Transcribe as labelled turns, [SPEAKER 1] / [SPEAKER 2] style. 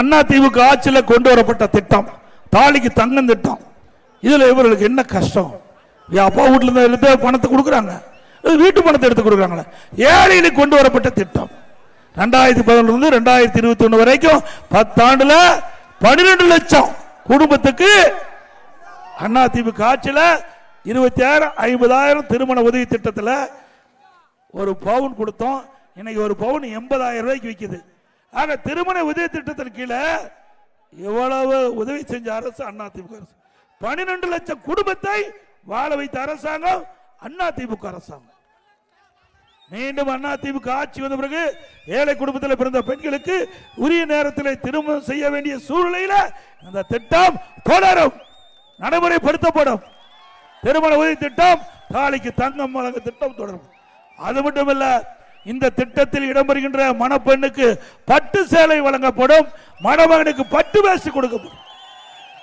[SPEAKER 1] அதிமுக ஆட்சியில் கொண்டு வரப்பட்ட திட்டம் தாலிக்கு தங்கம் திட்டம். இதுல இவர்களுக்கு என்ன கஷ்டம்? அப்பா வீட்டுல இருந்து பணத்தை கொடுக்குறாங்க, வீட்டு பணத்தை எடுத்து கொடுக்குறாங்களே. ஏழைகளுக்கு கொண்டு வரப்பட்ட திட்டம் 2011 2021 வரைக்கும் 10 ஆண்டுல 12 லட்சம் குடும்பத்துக்கு அதிமுக ஆட்சியில் 26,000 50,000 திருமண உதவி திட்டத்தில் ஒரு பவுன் கொடுத்தோம். இன்னைக்கு ஒரு பவுன் 80,000 ரூபாய்க்கு விற்குது. ஆக திருமண உதவி திட்டத்தின் கீழே எவ்வளவு உதவி செஞ்ச அரசு அதிமுக அரசு. 12 லட்சம் குடும்பத்தை வாழ வைத்த அரசாங்கம் அதிமுக அரசாங்கம். மீண்டும் அதிமுக ஆட்சி வந்த பிறகு ஏழை குடும்பத்தில் பிறந்த பெண்களுக்கு உரிய நேரத்தில் திருமணம் செய்ய வேண்டிய சூழ்நிலையில் அந்த திட்டம் தொடரும், நடைமுறைப்படுத்தப்படும். திருமண உதவி திட்டம், தாலிக்கு தங்கம் வழங்க திட்டம் தொடரும். அது மட்டுமல்ல, இந்த திட்டத்தில் இடம்பெறுகின்ற மணப்பெண்ணுக்கு பட்டு சேலை வழங்கப்படும், மணமகனுக்கு பட்டு வேஷ்டி கொடுக்கப்படும்.